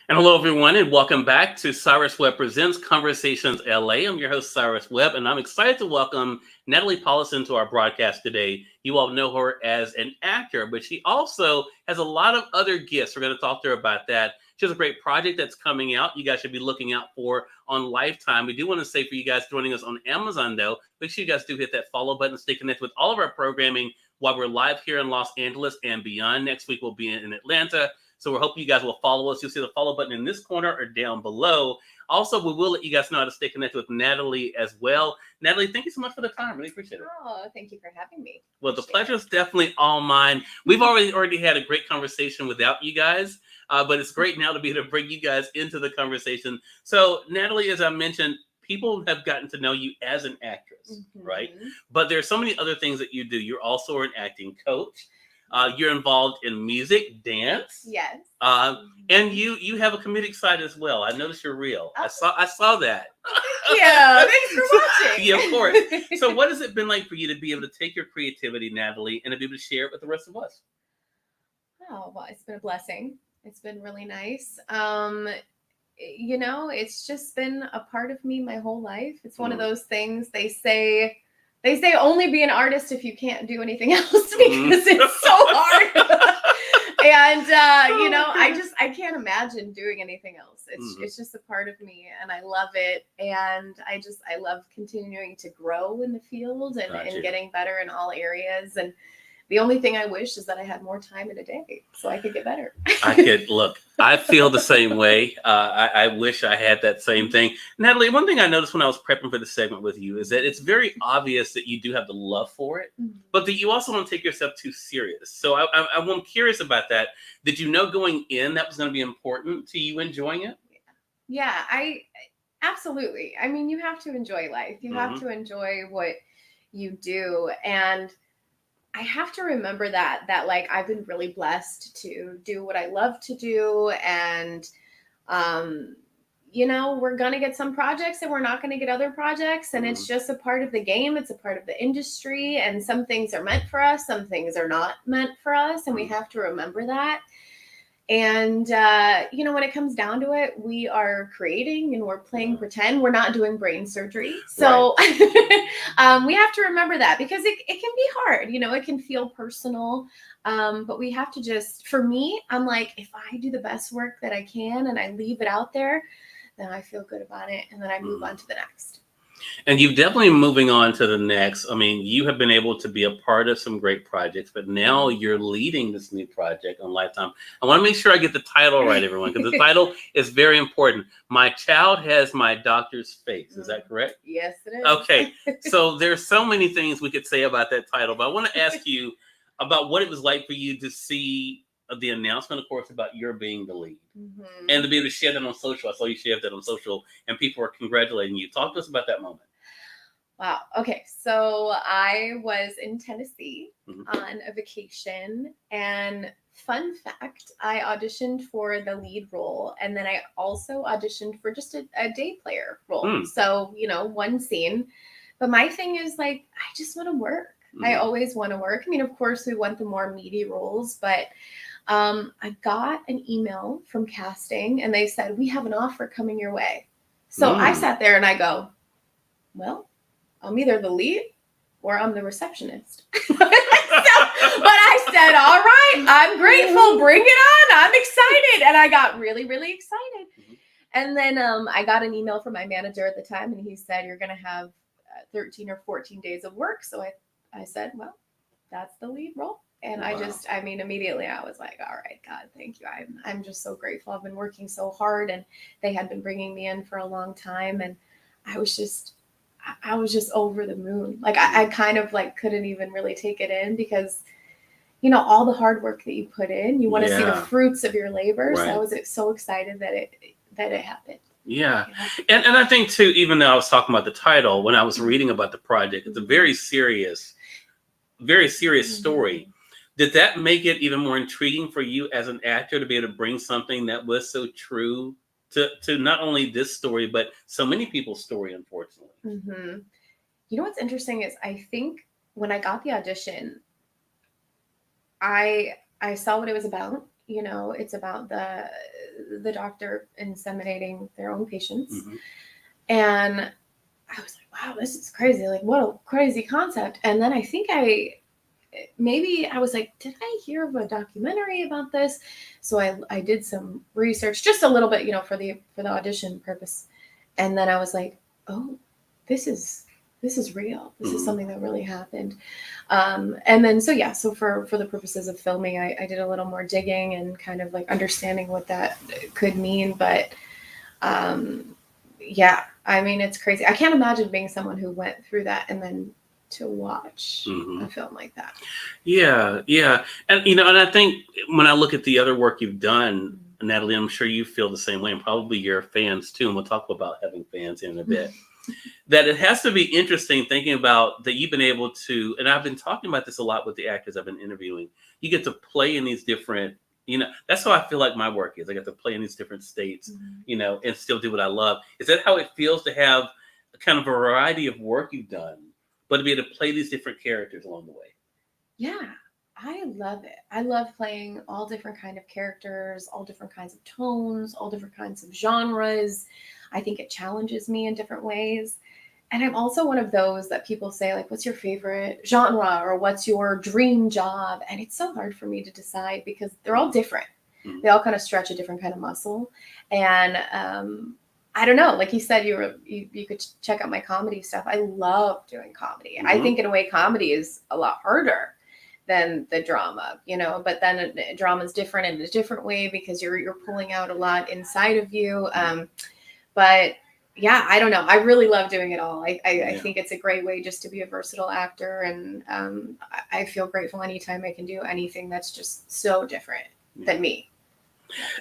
And hello, everyone, and welcome back to Cyrus Webb Presents Conversations LA. I'm your host, Cyrus Webb, and I'm excited to welcome Natalie Polisson to our broadcast today. You all know her as an actor, but she also has a lot of other gifts. We're going to talk to her about that. She has a great project that's coming out. You guys should be looking out for on Lifetime. We do want to say for you guys joining us on Amazon, though, make sure you guys do hit that follow button, stay connected with all of our programming while we're live here in Los Angeles and beyond. Next week, we'll be in Atlanta. So we're hoping you guys will follow us. You'll see the follow button in this corner or down below. Also, we will let you guys know how to stay connected with Natalie as well. Natalie, thank you so much for the time. Really appreciate it. Oh, thank you for having me. Well, the pleasure is definitely all mine. We've already had a great conversation without you guys, but it's great now to be able to bring you guys into the conversation. So, Natalie, as I mentioned, people have gotten to know you as an actress, right? But there's so many other things that you do. You're also an acting coach. You're involved in music, dance. Yes. And you have a comedic side as well. I noticed you're real. I saw that. Yeah, thanks for watching. Yeah, of course. So what has it been like for you to be able to take your creativity, Natalie, and to be able to share it with the rest of us? Oh, well, it's been a blessing. It's been really nice. It's just been a part of me my whole life. It's one of those things they say only be an artist if you can't do anything else because it's so hard. And I can't imagine doing anything else. It's just a part of me, and I love it. And I love continuing to grow in the field and getting better in all areas. And the only thing I wish is that I had more time in a day so I could get better. I feel the same way. I wish I had that same thing. Natalie, one thing I noticed when I was prepping for the segment with you is that it's very obvious that you do have the love for it, but that you also don't take yourself too serious. So I'm curious about that. Did you know going in that was going to be important to you enjoying it? Yeah, absolutely. I mean, you have to enjoy life. You have to enjoy what you do. And I have to remember that like I've been really blessed to do what I love to do. And, we're going to get some projects and we're not going to get other projects. And it's just a part of the game. It's a part of the industry. And some things are meant for us. Some things are not meant for us. And we have to remember that. And, when it comes down to it, we are creating and we're playing pretend. We're not doing brain surgery. So we have to remember that because it can be hard. It can feel personal. But we have to for me, I'm like, if I do the best work that I can and I leave it out there, then I feel good about it. And then I move on to the next. And you've definitely moving on to the next. I mean, you have been able to be a part of some great projects, but now you're leading this new project on Lifetime. I want to make sure I get the title right, everyone, because the title is very important. My Child Has My Doctor's Face. Is that correct? Yes, it is. Okay. So there's so many things we could say about that title, but I want to ask you about what it was like for you to see the announcement, of course, about your being the lead and to be able to share that on social. I saw you share that on social and people were congratulating you. Talk to us about that moment. Wow. Okay. So I was in Tennessee on a vacation, and fun fact, I auditioned for the lead role, and then I also auditioned for just a day player role. So, one scene. But my thing is like, I just want to work. I always want to work. I mean, of course, we want the more meaty roles, but I got an email from casting and they said, we have an offer coming your way. So I sat there and I go, well, I'm either the lead or I'm the receptionist. But I said, all right, I'm grateful. Bring it on. I'm excited. And I got really, really excited. And then I got an email from my manager at the time and he said, you're going to have 13 or 14 days of work. So I said, well, that's the lead role. And immediately I was like, all right, God, thank you. I'm just so grateful. I've been working so hard and they had been bringing me in for a long time. And I was just over the moon. Like I kind of like couldn't even really take it in because, all the hard work that you put in, you want to see the fruits of your labor. Right. So I was so excited that it happened. Yeah. And I think too, even though I was talking about the title, when I was reading about the project, it's a very serious story. Did that make it even more intriguing for you as an actor to be able to bring something that was so true to not only this story, but so many people's story, unfortunately? What's interesting is I think when I got the audition, I saw what it was about. you know, it's about the doctor inseminating their own patients. Mm-hmm. And I was like, wow, this is crazy. Like, what a crazy concept. And then I think maybe I was like, did I hear of a documentary about this? So I did some research, just a little bit, you know, for the audition purpose. And then I was like, oh, this is real. This is something that really happened. And then, so for the purposes of filming, I did a little more digging and kind of like understanding what that could mean. But yeah, I mean, it's crazy. I can't imagine being someone who went through that and then to watch a film like that. Yeah, yeah. And, you know, and I think when I look at the other work you've done, Natalie, I'm sure you feel the same way, and probably your fans too, and we'll talk about having fans in a bit, that it has to be interesting thinking about that you've been able to, and I've been talking about this a lot with the actors I've been interviewing, you get to play in these different, you know, that's how I feel like my work is. I get to play in these different states, you know, and still do what I love. Is that how it feels to have a kind of a variety of work you've done, but to be able to play these different characters along the way? Yeah, I love it. I love playing all different kind of characters, all different kinds of tones, all different kinds of genres. I think it challenges me in different ways. And I'm also one of those that people say, like, what's your favorite genre or what's your dream job? And it's so hard for me to decide because they're all different. They all kind of stretch a different kind of muscle. And I don't know, like you said, you could check out my comedy stuff. I love doing comedy. I think in a way comedy is a lot harder than the drama, you know, but then drama is different in a different way because you're pulling out a lot inside of you. But yeah, I don't know. I really love doing it all. I think it's a great way just to be a versatile actor. And I feel grateful anytime I can do anything that's just so different than me.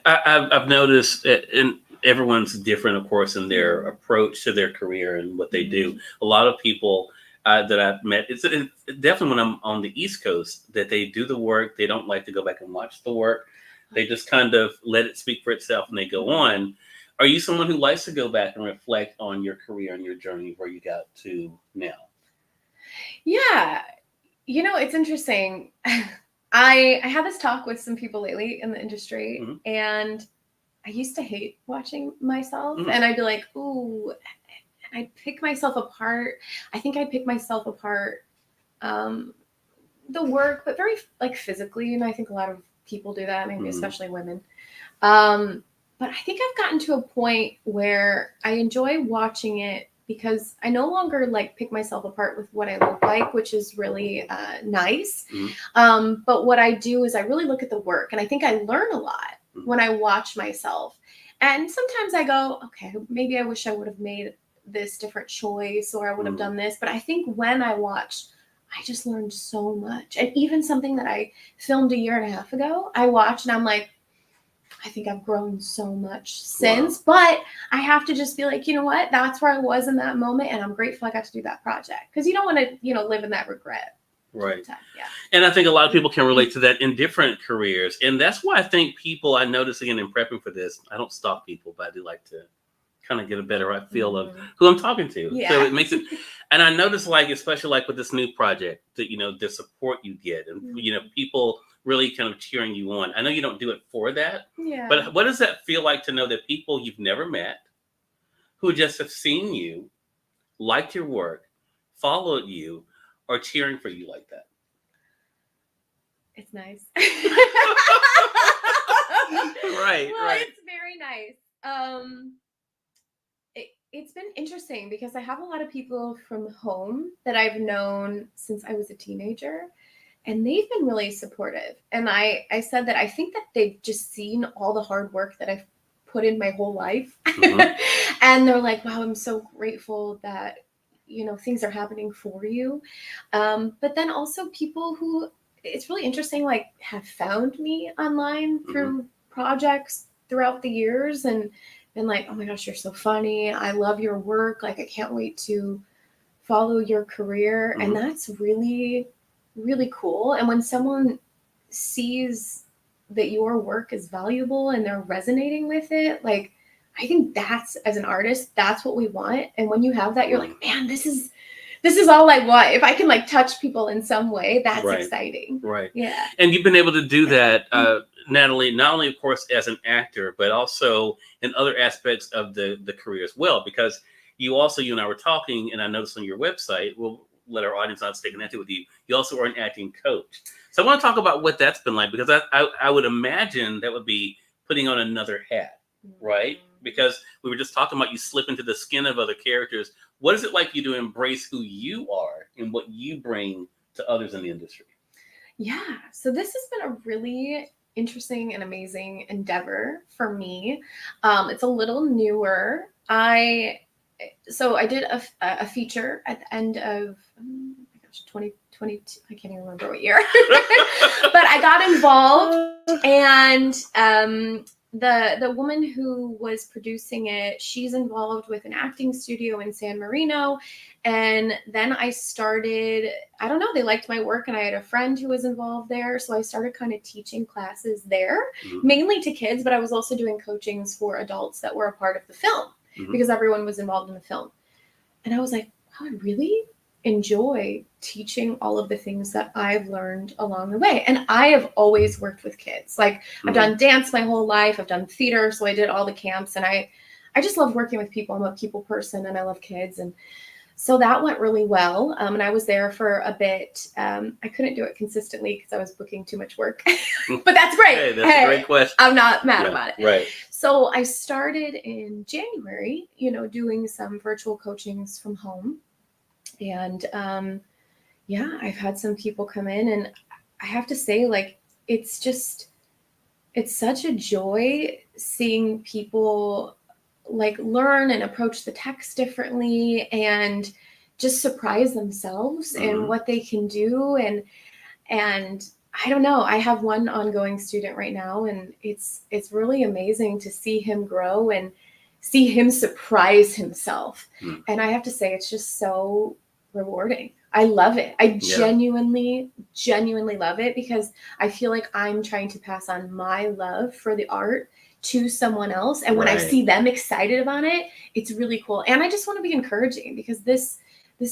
I've noticed, and everyone's different, of course, in their approach to their career and what they do. A lot of people that I've met, it's definitely when I'm on the East Coast, that they do the work. They don't like to go back and watch the work. They just kind of let it speak for itself and they go on. Are you someone who likes to go back and reflect on your career and your journey where you got to now? Yeah. You know, it's interesting. I had this talk with some people lately in the industry, and I used to hate watching myself, and I'd be like, ooh, I'd pick myself apart. I think I pick myself apart, the work, but very like physically, and I think a lot of people do that, maybe especially women. But I think I've gotten to a point where I enjoy watching it because I no longer like pick myself apart with what I look like, which is really nice. But what I do is I really look at the work, and I think I learn a lot when I watch myself. And sometimes I go, okay, maybe I wish I would have made this different choice or I would have done this. But I think when I watch, I just learned so much. And even something that I filmed a year and a half ago, I watched and I'm like, I think I've grown so much since, but I have to just be like, you know what? That's where I was in that moment. And I'm grateful I got to do that project because you don't want to, you know, live in that regret. Right. Yeah. And I think a lot of people can relate to that in different careers. And that's why I think people, I notice again in prepping for this, I don't stalk people, but I do like to kind of get a better feel of who I'm talking to. Yeah. So it makes it, and I notice like, especially like with this new project that, you know, the support you get and, you know, people really kind of cheering you on. I know you don't do it for that, but what does that feel like to know that people you've never met who just have seen you, liked your work, followed you, are cheering for you like that? It's nice. Right. It's very nice. It's been interesting because I have a lot of people from home that I've known since I was a teenager, and they've been really supportive. And I said that I think that they've just seen all the hard work that I've put in my whole life. And they're like, wow, I'm so grateful that, you know, things are happening for you. But then also people who, it's really interesting, like have found me online through projects throughout the years and been like, oh my gosh, you're so funny. I love your work. Like, I can't wait to follow your career. And that's really, really cool. And when someone sees that your work is valuable and they're resonating with it, like, I think that's, as an artist, that's what we want. And when you have that, you're like, man, this is this is all I want. If I can like touch people in some way, that's Right. exciting. Right. Yeah. And you've been able to do that, Natalie, not only, of course, as an actor, but also in other aspects of the career as well. Because you and I were talking, and I noticed on your website, we'll let our audience not stay connected with you. You also are an acting coach. So I want to talk about what that's been like, because I would imagine that would be putting on another hat, right? Because we were just talking about you slip into the skin of other characters. What is it like you to embrace who you are and what you bring to others in the industry? Yeah. So this has been a really interesting and amazing endeavor for me. It's a little newer. I did a feature at the end of 2022. I can't even remember what year, but I got involved, and the woman who was producing it, she's involved with an acting studio in San Marino. And then I started, I don't know, they liked my work, and I had a friend who was involved there. So I started kind of teaching classes there, mainly to kids, but I was also doing coachings for adults that were a part of the film, because everyone was involved in the film. And I was like, wow, I really enjoy teaching all of the things that I've learned along the way. And I have always worked with kids. Like I've done dance my whole life. I've done theater. So I did all the camps, and I just love working with people. I'm a people person, and I love kids. And so that went really well. And I was there for a bit. I couldn't do it consistently because I was booking too much work, but that's great. Hey, that's a great question. I'm not mad about it. Right. So I started in January, doing some virtual coachings from home. And I've had some people come in, and I have to say, like, it's such a joy seeing people like learn and approach the text differently and just surprise themselves in what they can do. And I don't know, I have one ongoing student right now, and it's really amazing to see him grow and see him surprise himself. And I have to say, it's just so rewarding. I love it. I genuinely love it, because I feel like I'm trying to pass on my love for the art to someone else. And when I see them excited about it, it's really cool. And I just want to be encouraging, because this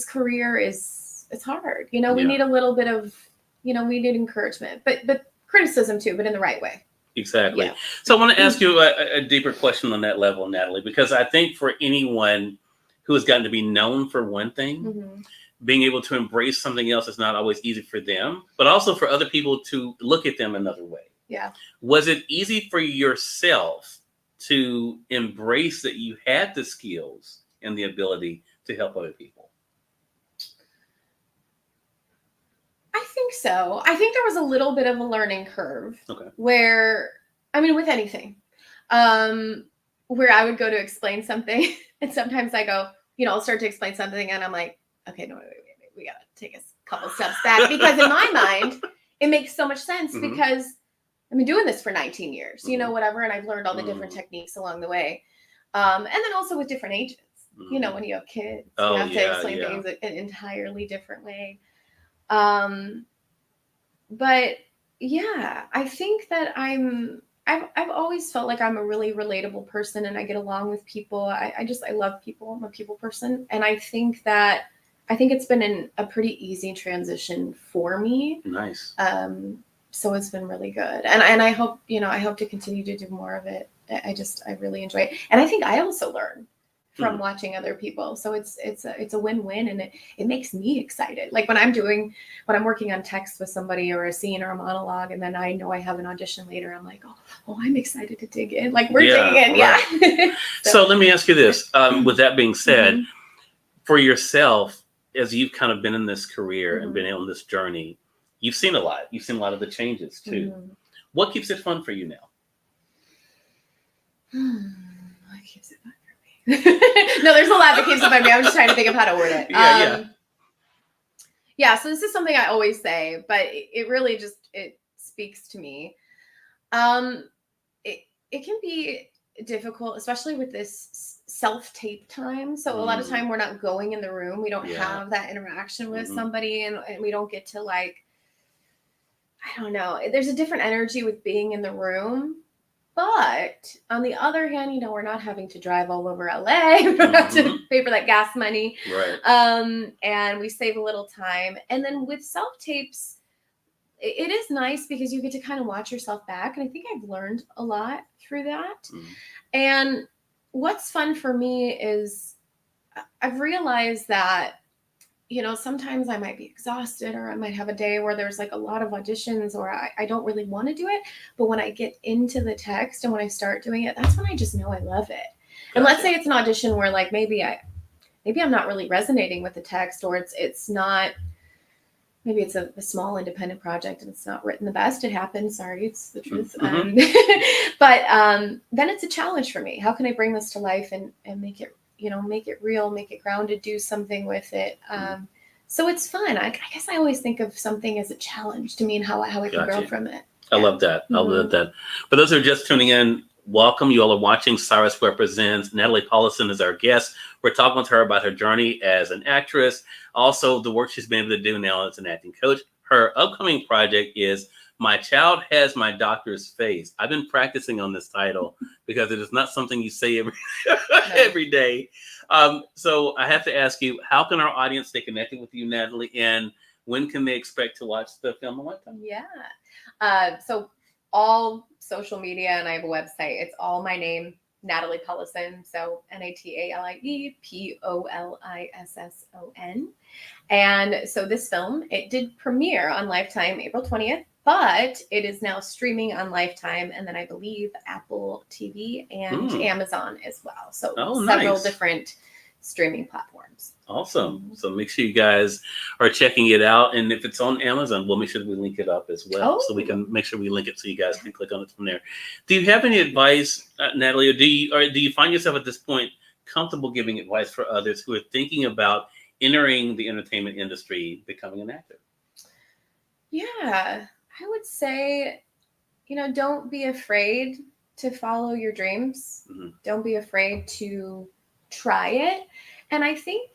career it's hard. We need a little bit of, we need encouragement, but criticism too, but in the right way. Exactly. Yeah. So I want to ask you a deeper question on that level, Natalie, because I think for anyone who has gotten to be known for one thing, being able to embrace something else is not always easy for them, but also for other people to look at them another way. Yeah. Was it easy for yourself to embrace that you had the skills and the ability to help other people? I think so. I think there was a little bit of a learning curve. Okay. Where, I mean, with anything, where I would go to explain something, and sometimes I go, I'll start to explain something, and I'm like, okay, no, wait, we gotta take a couple steps back, because in my mind, it makes so much sense, because I've been doing this for 19 years, whatever, and I've learned all the different techniques along the way. And then also with different ages, when you have kids, you have to explain things an entirely different way. But yeah, I think that I've always felt like I'm a really relatable person, and I get along with people. I love people. I'm a people person. And I think it's been a pretty easy transition for me. Nice. So it's been really good. And I hope to continue to do more of it. I really enjoy it. And I think I also learn from watching other people. So it's a win-win, and it makes me excited. Like when I'm working on text with somebody, or a scene or a monologue, and then I know I have an audition later, I'm like, oh, I'm excited to dig in. Like we're digging in. Right. Yeah. So let me ask you this. With that being said, for yourself, as you've kind of been in this career and been on this journey, you've seen a lot. You've seen a lot of the changes too. What keeps it fun for you now? What keeps it fun? No, there's a lot that keeps it by me. I'm just trying to think of how to word it. Yeah. So this is something I always say, but it really it speaks to me. It can be difficult, especially with this self-tape time. So a lot of time we're not going in the room. We don't have that interaction with somebody, and we don't get to, like, I don't know. There's a different energy with being in the room. But on the other hand, we're not having to drive all over LA. We don't have to pay for that gas money. Right. And we save a little time. And then with self-tapes, it is nice because you get to kind of watch yourself back. And I think I've learned a lot through that. And what's fun for me is I've realized that, sometimes I might be exhausted, or I might have a day where there's like a lot of auditions, or I don't really want to do it. But when I get into the text and when I start doing it, that's when I just know I love it. Gotcha. And let's say it's an audition where like maybe I'm not really resonating with the text, or it's not, maybe it's a small independent project and it's not written the best. It happens. Sorry, it's the truth. But then it's a challenge for me. How can I bring this to life and make it, make it real, make it grounded, do something with it. So it's fun. I guess I always think of something as a challenge to me and how I can grow from it. I love that. I love that. For those who are just tuning in, welcome. You all are watching Cyrus Webb Presents. Natalie Polisson is our guest. We're talking with her about her journey as an actress, also the work she's been able to do now as an acting coach. Her upcoming project is My Child Has My Doctor's Face. I've been practicing on this title because it is not something you say every day. So I have to ask you, how can our audience stay connected with you, Natalie, and when can they expect to watch the film and what time? Yeah. So all social media, and I have a website. It's all my name, Natalie Polisson. So Natalie Polisson. And so this film, it did premiere on Lifetime April 20th, but it is now streaming on Lifetime, and then I believe Apple TV and Amazon as well. So several different streaming platforms. Awesome. So make sure you guys are checking it out. And if it's on Amazon, we'll make sure that we link it up as well. So we can make sure we link it so you guys can click on it from there. Do you have any advice, Natalie, or do you find yourself at this point comfortable giving advice for others who are thinking about entering the entertainment industry, becoming an actor? Yeah, I would say, don't be afraid to follow your dreams. Don't be afraid to try it. And I think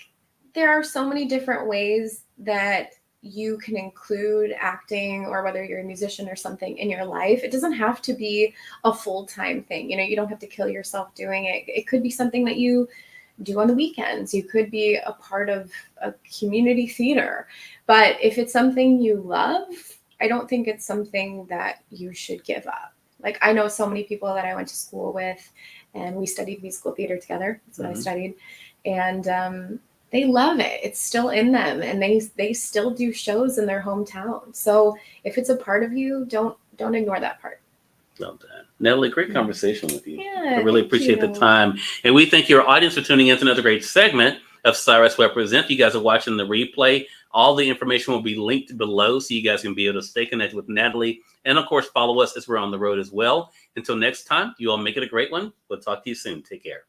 there are so many different ways that you can include acting, or whether you're a musician or something in your life. It doesn't have to be a full-time thing. You don't have to kill yourself doing it. It could be something that you do on the weekends. You could be a part of a community theater. But if it's something you love, I don't think it's something that you should give up. Like, I know so many people that I went to school with, and we studied musical theater together. That's what I studied. And they love it. It's still in them, and they still do shows in their hometown. So if it's a part of you, don't ignore that part. Love that. Natalie, great conversation with you. Yeah, I really appreciate the time. And we thank your audience for tuning in to another great segment of Cyrus Webb Presents. You guys are watching the replay. All the information will be linked below so you guys can be able to stay connected with Natalie. And of course, follow us as we're on the road as well. Until next time, you all make it a great one. We'll talk to you soon. Take care.